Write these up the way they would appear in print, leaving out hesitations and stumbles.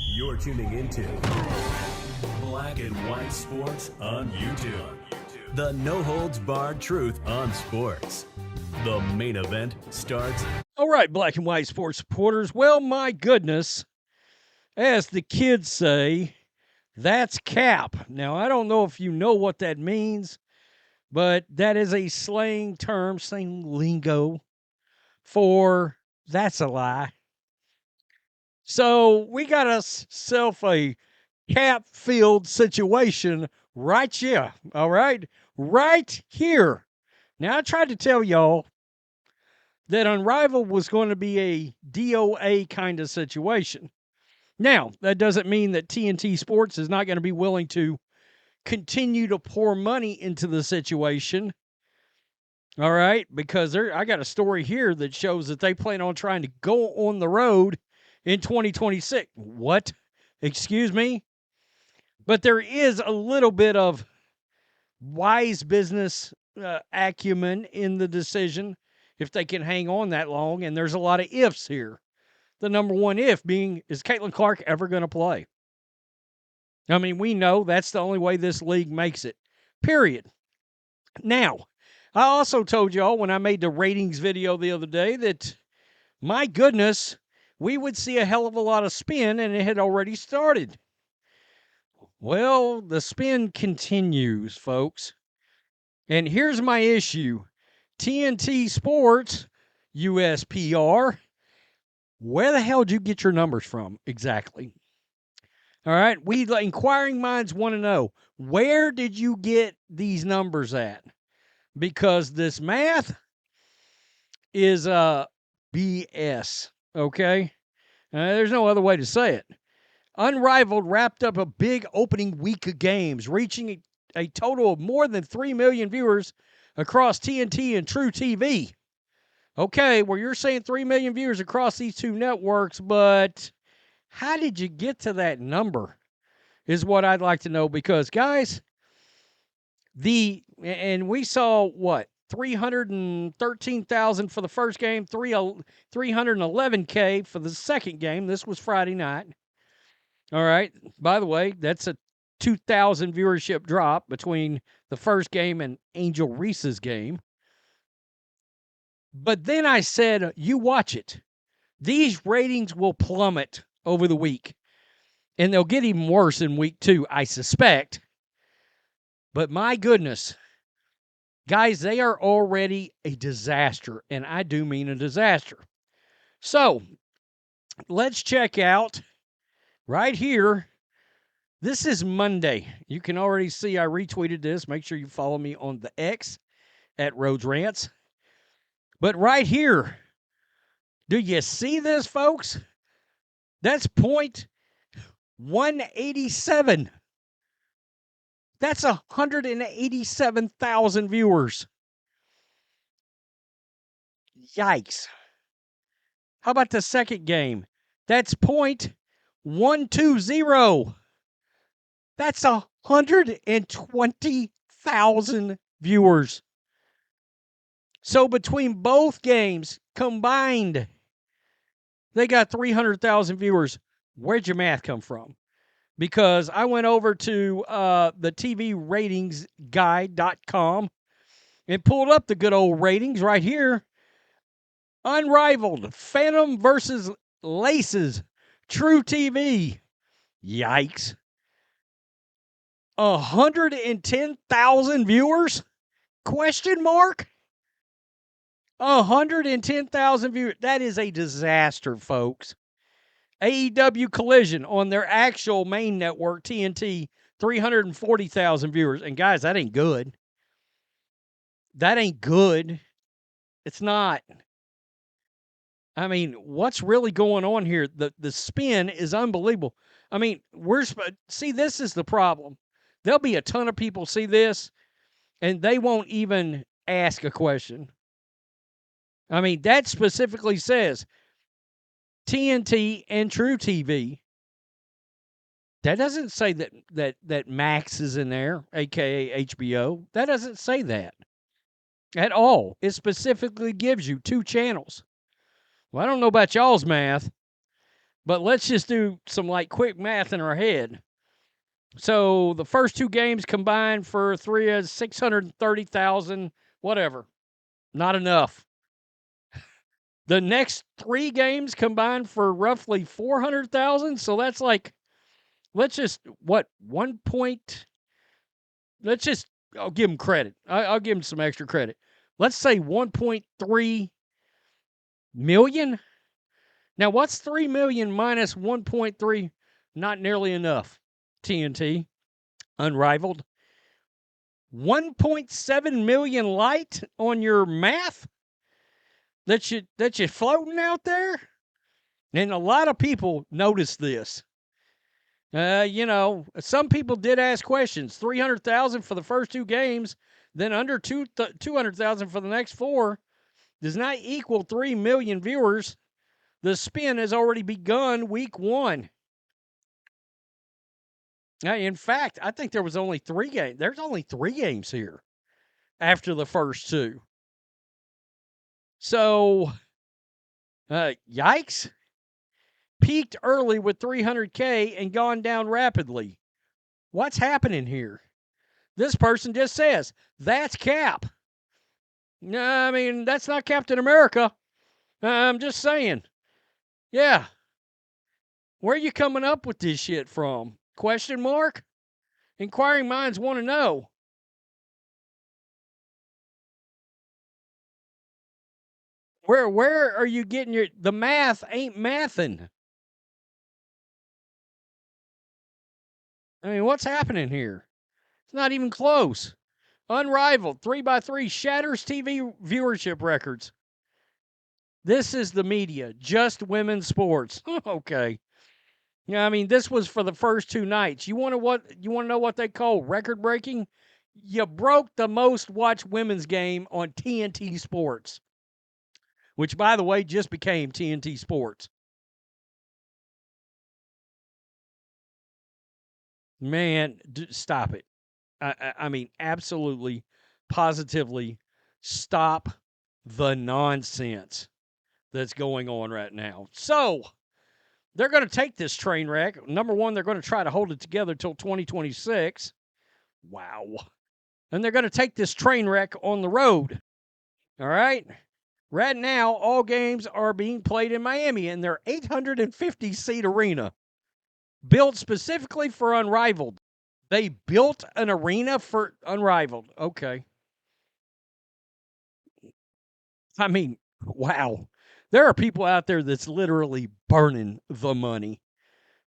You're tuning into Black and White Sports on YouTube. The no-holds-barred truth on sports. The main event starts. All right, Black and White Sports supporters. Well, my goodness, as the kids say, that's cap. Now, I don't know if you know what that means, but that is a slang term, slang lingo for that's a lie. So we got ourselves a cap-filled situation right here, all right? Right here. Now, I tried to tell y'all that Unrivaled was going to be a DOA kind of situation. Now, that doesn't mean that TNT Sports is not going to be willing to continue to pour money into the situation. All right, because I got a story here that shows that they plan on trying to go on the road in 2026. What? Excuse me? But there is a little bit of wise business acumen in the decision if they can hang on that long, and there's a lot of ifs here. The number one if being, is Caitlin Clark ever going to play? I mean, we know that's the only way this league makes it, period. Now, I also told y'all when I made the ratings video the other day that, my goodness, we would see a hell of a lot of spin, and it had already started. Well, the spin continues, folks. And here's my issue. TNT Sports, USPR, where the hell did you get your numbers from exactly? All right, inquiring minds want to know, where did you get these numbers at? Because this math is BS, okay? There's no other way to say it. Unrivaled wrapped up a big opening week of games, reaching a total of more than 3 million viewers across TNT and True TV. Okay, well, you're saying 3 million viewers across these two networks, but how did you get to that number is what I'd like to know. Because, guys, and we saw, what, 313,000 for the first game, 311K for the second game. This was Friday night. All right. By the way, that's a 2,000 viewership drop between the first game and Angel Reese's game. But then I said, you watch it. These ratings will plummet over the week. And they'll get even worse in week 2, I suspect. But my goodness, guys, they are already a disaster. And I do mean a disaster. So, let's check out right here. This is Monday. You can already see I retweeted this. Make sure you follow me on the X at Rhodes Rants. But right here, do you see this, folks? That's .187. That's 187,000 viewers. Yikes. How about the second game? That's .120. That's 120,000 viewers. So between both games combined, they got 300,000 viewers. Where'd your math come from? Because I went over to the TVRatingsGuide.com and pulled up the good old ratings right here. Unrivaled, Phantom versus Laces, True TV. Yikes. 110,000 viewers? Question mark? 110,000 viewers. That is a disaster, folks. AEW Collision on their actual main network, TNT, 340,000 viewers. And guys, that ain't good. That ain't good. It's not. I mean, what's really going on here? The spin is unbelievable. I mean, see, this is the problem. There'll be a ton of people see this, and they won't even ask a question. I mean, that specifically says TNT and True TV. That doesn't say that Max is in there, a.k.a. HBO. That doesn't say that at all. It specifically gives you 2 channels. Well, I don't know about y'all's math, But let's just do some like quick math in our head. So the first two games combined for 630,000, whatever. Not enough. The next three games combined for roughly 400,000. So that's like, let's just, what, 1 point? Let's just, I'll give them credit. I'll give them some extra credit. Let's say 1.3 million. Now, what's 3 million minus 1.3? Not nearly enough. TNT, Unrivaled. 1.7 million light on your math that you floating out there? And a lot of people noticed this. Some people did ask questions. 300,000 for the first two games, then under 200,000 for the next four does not equal 3 million viewers. The spin has already begun week one. In fact, I think there was only 3 games. There's only 3 games here after the first two. So, yikes. Peaked early with 300K and gone down rapidly. What's happening here? This person just says, that's Cap. No, I mean, that's not Captain America. I'm just saying. Yeah. Where are you coming up with this shit from? Question mark? Inquiring minds want to know. Where are you getting the math ain't mathing. I mean, what's happening here? It's not even close. Unrivaled, 3x3 shatters TV viewership records. This is the media, just women's sports. Okay. Yeah, I mean, this was for the first two nights. You want to know what they call record breaking? You broke the most watched women's game on TNT Sports, which, by the way, just became TNT Sports. Man, stop it. I mean, absolutely, positively stop the nonsense that's going on right now. So, they're going to take this train wreck. Number one, they're going to try to hold it together till 2026. Wow. And they're going to take this train wreck on the road. All right? Right now, all games are being played in Miami in their 850-seat arena, built specifically for Unrivaled. They built an arena for Unrivaled. Okay. I mean, wow. There are people out there that's literally burning the money.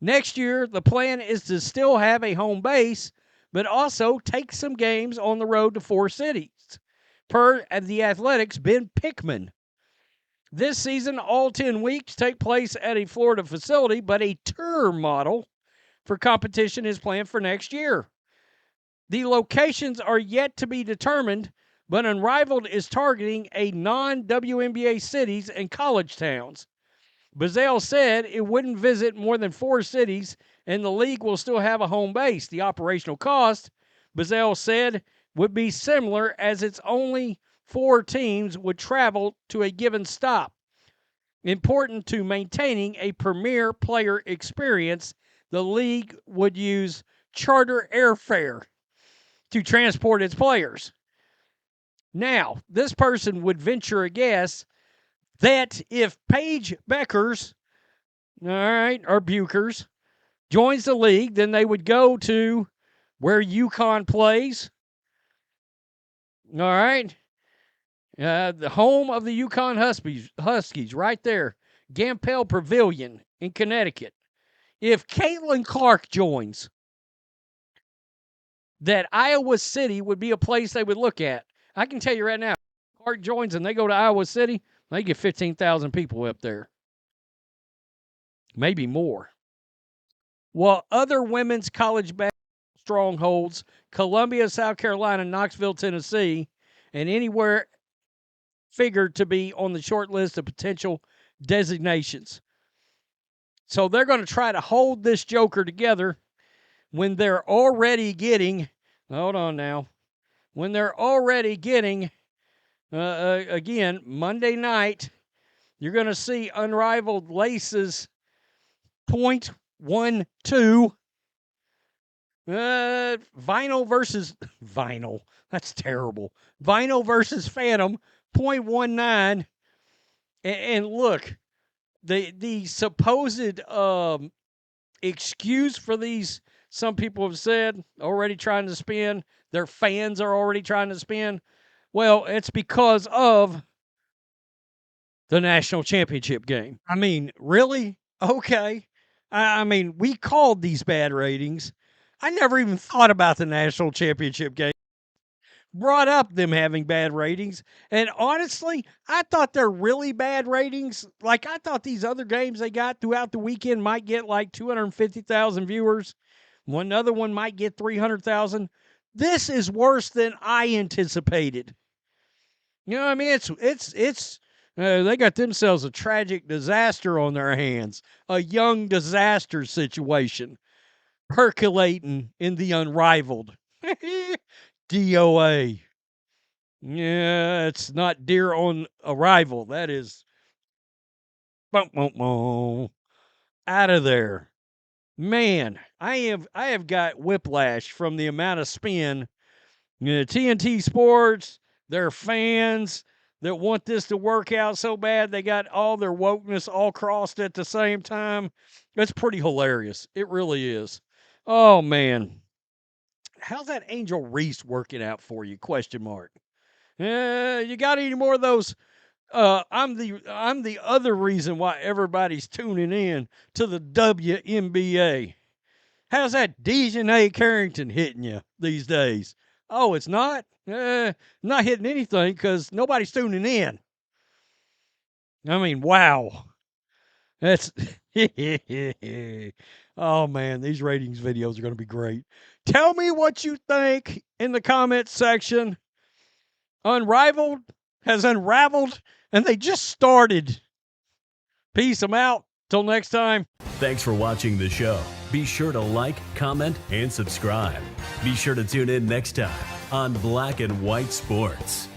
Next year, the plan is to still have a home base, but also take some games on the road to 4 cities, per the Athletics' Ben Pickman. This season, all 10 weeks take place at a Florida facility, but a tour model for competition is planned for next year. The locations are yet to be determined, but Unrivaled is targeting a non-WNBA cities and college towns. Bazell said it wouldn't visit more than 4 cities, and the league will still have a home base. The operational cost, Bazell said, would be similar, as it's only 4 teams would travel to a given stop. Important to maintaining a premier player experience, the league would use charter airfare to transport its players. Now, this person would venture a guess that if Paige Beckers, all right, or Buchers, joins the league, then they would go to where UConn plays. All right. The home of the UConn Huskies, right there. Gampel Pavilion in Connecticut. If Caitlin Clark joins, that Iowa City would be a place they would look at. I can tell you right now, if Clark joins and they go to Iowa City, they get 15,000 people up there. Maybe more. While other women's college basketball strongholds, Columbia, South Carolina, Knoxville, Tennessee, and anywhere figured to be on the short list of potential designations. So they're going to try to hold this joker together when they're already getting, hold on now, when they're already getting, again, Monday night, you're going to see Unrivaled Laces 0.12. Vinyl versus Vinyl. That's terrible. Vinyl versus Phantom, 0.19. And look, the supposed excuse for these, some people have said, already trying to spin, their fans are already trying to spin. Well, it's because of the national championship game. I mean, really? Okay. I mean, we called these bad ratings. I never even thought about the national championship game. Brought up them having bad ratings. And honestly, I thought they're really bad ratings. Like, I thought these other games they got throughout the weekend might get like 250,000 viewers. One other one might get 300,000. This is worse than I anticipated. You know what I mean? It's they got themselves a tragic disaster on their hands, a young disaster situation percolating in the Unrivaled. DOA. Yeah, it's not deer on arrival. That is out of there. Man, I have got whiplash from the amount of spin. TNT Sports, their fans that want this to work out so bad, they got all their wokeness all crossed at the same time. It's pretty hilarious. It really is. Oh man. How's that Angel Reese working out for you? Question mark. You got any more of those? I'm the other reason why everybody's tuning in to the WNBA. How's that Dijonai Carrington hitting you these days? Oh, it's not? Not hitting anything because nobody's tuning in. I mean, wow. That's oh man, these ratings videos are going to be great. Tell me what you think in the comments section. Unrivaled has unraveled, and they just started. Peace. I'm out. Till next time. Thanks for watching the show. Be sure to like, comment, and subscribe. Be sure to tune in next time on Black and White Sports.